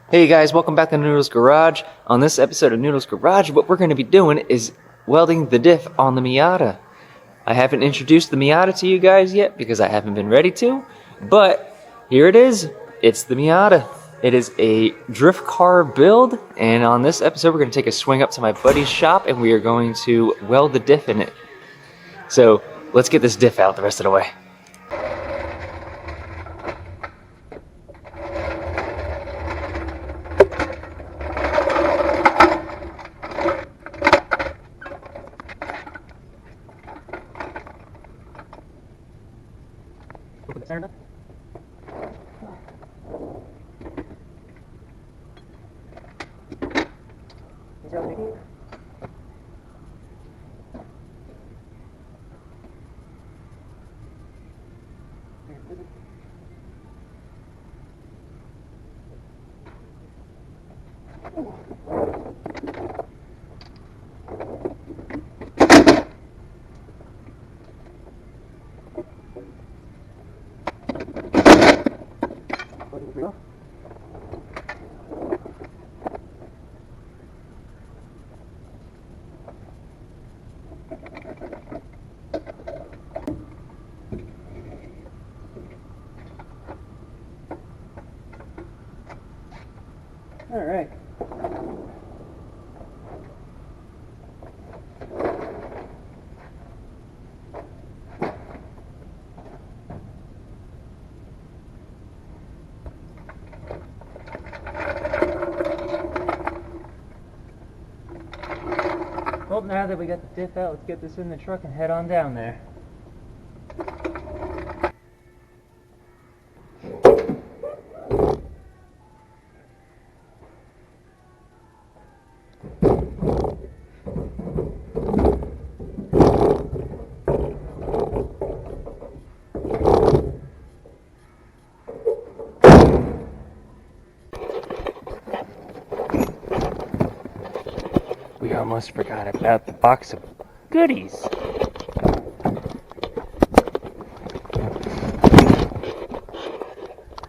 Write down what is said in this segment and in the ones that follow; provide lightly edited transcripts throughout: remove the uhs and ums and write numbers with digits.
Hey guys, welcome back to Noodles Garage. On this episode of Noodles Garage, what we're going to be doing is welding the diff on the Miata. I haven't introduced the Miata to you guys yet because I haven't been ready to, but here it is. It's the Miata. It is a drift car build, and on this episode we're going to take a swing up to my buddy's shop and we are going to weld the diff in it. So let's get this diff out the rest of the way. All right. Well, now that we got the diff out, let's get this in the truck and head on down there. We almost forgot about the box of goodies.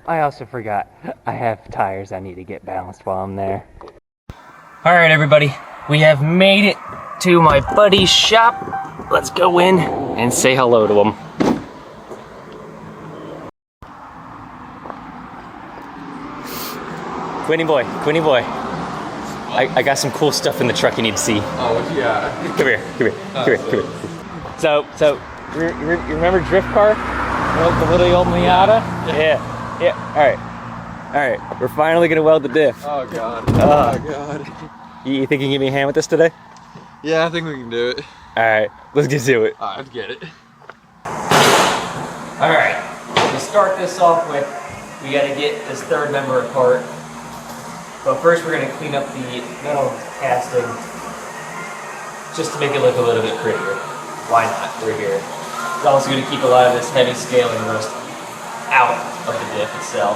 I also forgot I have tires I need to get balanced while I'm there. Alright everybody, we have made it to my buddy's shop. Let's go in and say hello to him. Quinny boy. I got some cool stuff in the truck you need to see. Oh, yeah. Come here. So you remember drift car? The little old Miata? Yeah. All right. We're finally gonna weld the diff. Oh god. Oh god. You think you can give me a hand with this today? Yeah, I think we can do it. All right. Let's get to it. Alright, let's get it. All right, to start this off with, we got to get this third member apart. But first we're going to clean up the metal casting just to make it look a little bit prettier. Why not? We're here. It's also going to keep a lot of this heavy scaling rust out of the diff itself.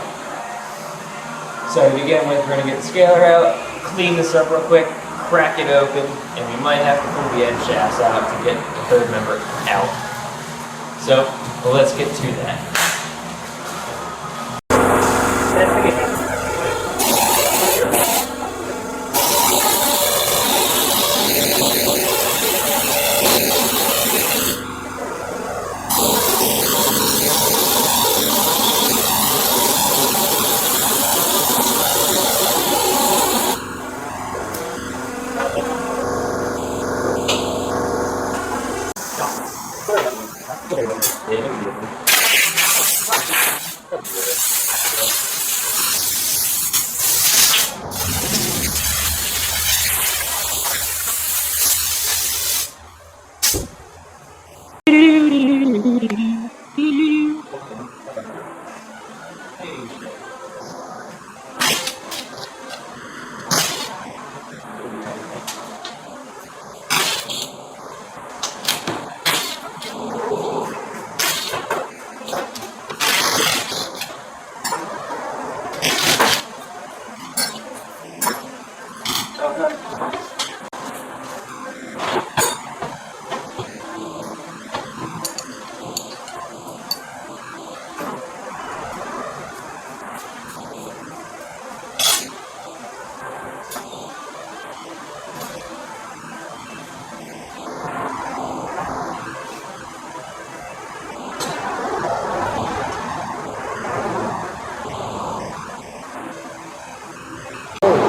So to begin with, we're going to get the scaler out, clean this up real quick, crack it open, and we might have to pull the end shafts out to get the third member out. So let's get to that.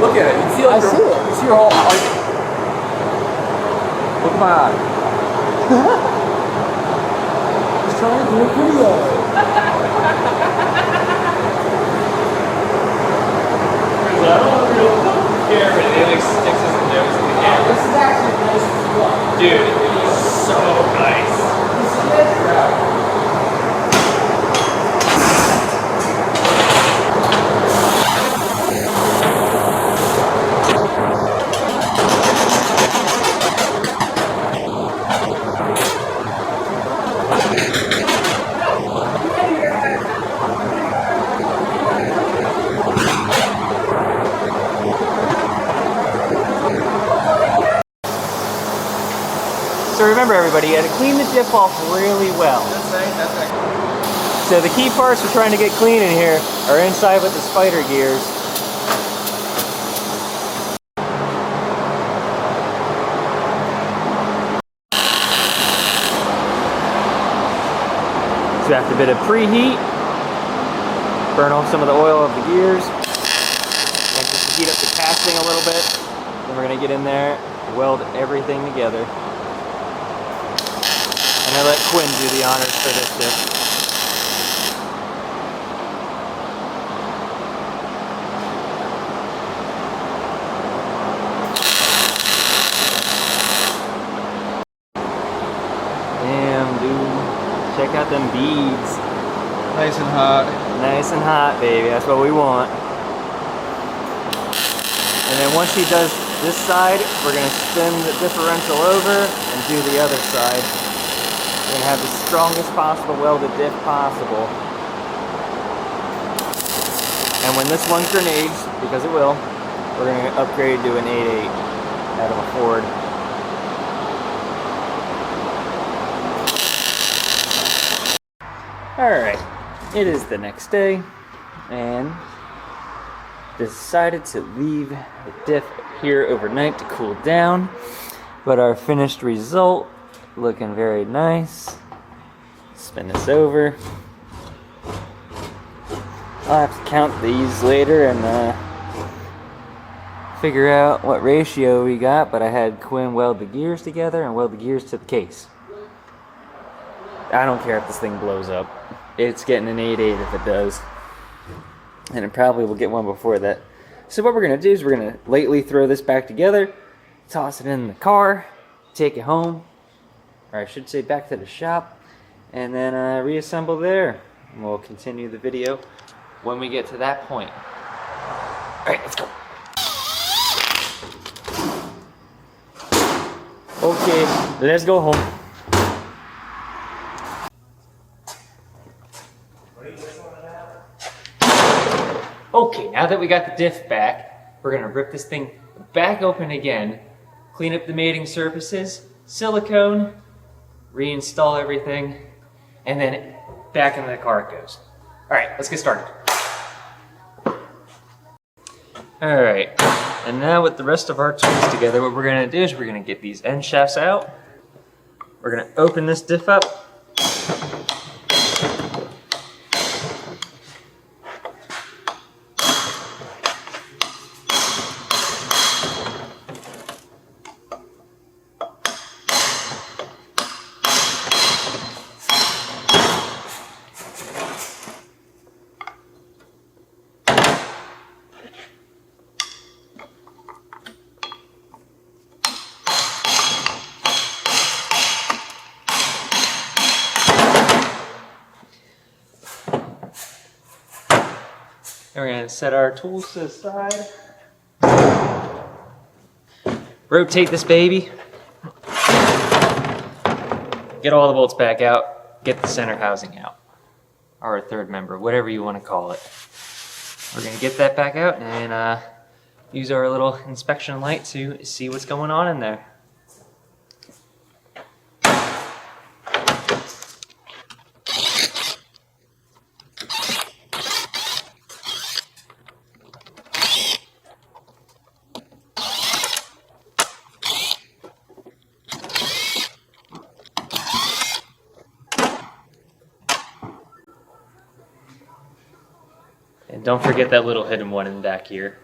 Look at it. You see, like, I see it. You see your whole, like... Look at my eye. He's trying to do a video. I don't want to be able to care, but it like sticks his nose in the camera. This is actually nice as well. Dude, it is so nice. This is nice, bro. So remember everybody, you had to clean the diff off really well. So the key parts we're trying to get clean in here are inside with the spider gears. So after a bit of preheat, burn off some of the oil of the gears, and just heat up the casting a little bit. Then we're gonna get in there, weld everything together. And I let Quinn do the honors for this diff. Damn, dude. Check out them beads. Nice and hot. Nice and hot, baby. That's what we want. And then once he does this side, we're going to spin the differential over and do the other side. We're going to have the strongest possible welded diff possible. And when this one grenades, because it will, we're going to upgrade to an 8.8 out of a Ford. Alright, it is the next day, and decided to leave the diff here overnight to cool down. But our finished result, looking very nice. Spin this over. I'll have to count these later and figure out what ratio we got, but I had Quinn weld the gears together and weld the gears to the case. I don't care if this thing blows up. It's getting an 8.8 if it does. And it probably will get one before that. So what we're going to do is we're going to lightly throw this back together, toss it in the car, take it home, or I should say back to the shop, and then reassemble there. And we'll continue the video when we get to that point. Alright, let's go. Okay, let's go home. Okay, now that we got the diff back, we're going to rip this thing back open again, clean up the mating surfaces, silicone, reinstall everything, and then back into the car it goes. Alright, let's get started. Alright, and now with the rest of our tools together, what we're going to do is we're going to get these end shafts out. We're going to open this diff up. And we're going to set our tools to the side. Rotate this baby. Get all the bolts back out. Get the center housing out. Or a third member, whatever you want to call it. We're going to get that back out and use our little inspection light to see what's going on in there. And don't forget that little hidden one in the back here.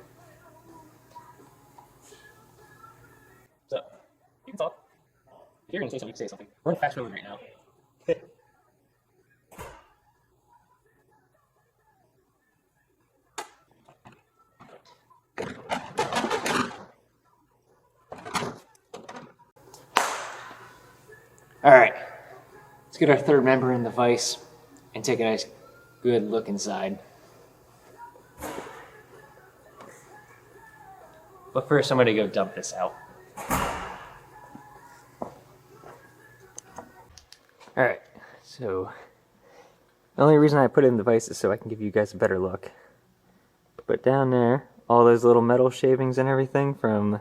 You can talk. If you're gonna say something, you can say something. We're fast rolling right now. All right, let's get our third member in the vise and take a nice, good look inside. But first, I'm gonna go dump this out. All right, so the only reason I put it in the vise is so I can give you guys a better look. But down there, all those little metal shavings and everything from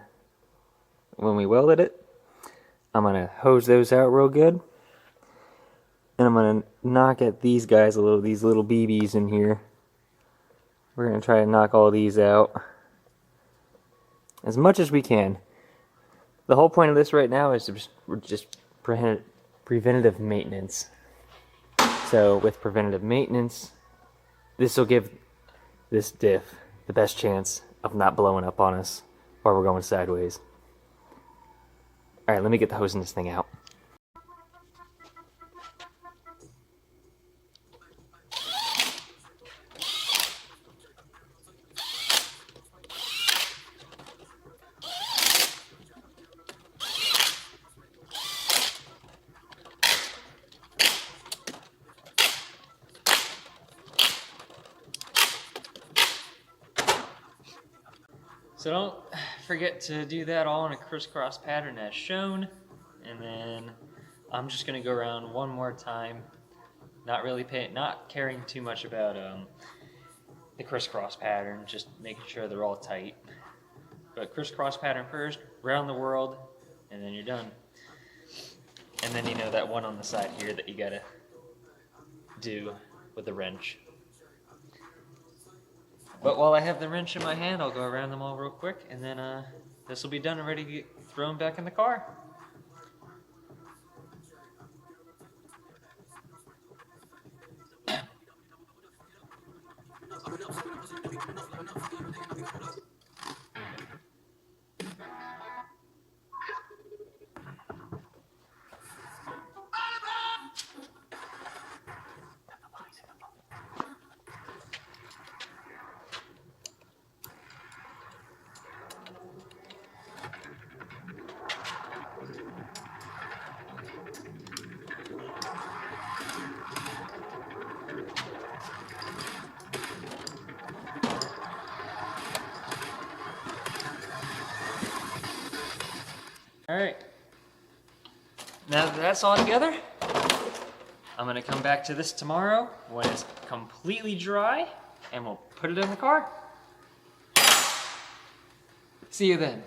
when we welded it, I'm gonna hose those out real good. And I'm gonna knock at these guys a little, these little BBs in here. We're gonna try to knock all these out as much as we can. The whole point of this right now is just preventative maintenance. So with preventative maintenance, this will give this diff the best chance of not blowing up on us while we're going sideways. All right, let me get the hose in this thing out. So don't forget to do that all in a crisscross pattern as shown. And then I'm just gonna go around one more time, not caring too much about the crisscross pattern, just making sure they're all tight. But crisscross pattern first, round the world, and then you're done. And then you know that one on the side here that you gotta do with the wrench. But while I have the wrench in my hand, I'll go around them all real quick, and then this will be done and ready to get thrown back in the car. All right, now that that's all together, I'm gonna come back to this tomorrow when it's completely dry, and we'll put it in the car. See you then.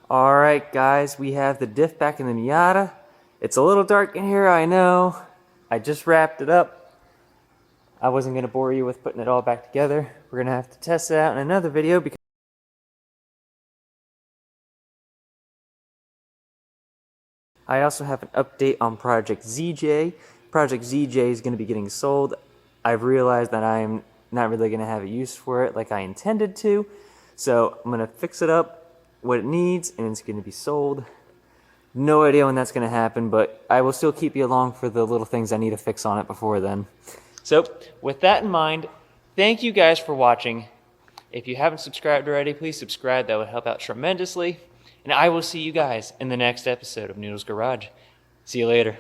All right, guys, we have the diff back in the Miata. It's a little dark in here, I know. I just wrapped it up. I wasn't gonna bore you with putting it all back together. We're gonna have to test it out in another video because I also have an update on Project ZJ. Project ZJ is going to be getting sold. I've realized that I'm not really going to have a use for it like I intended to. So I'm going to fix it up, what it needs, and it's going to be sold. No idea when that's going to happen, but I will still keep you along for the little things I need to fix on it before then. So with that in mind, thank you guys for watching. If you haven't subscribed already, please subscribe. That would help out tremendously. And I will see you guys in the next episode of Noodles Garage. See you later.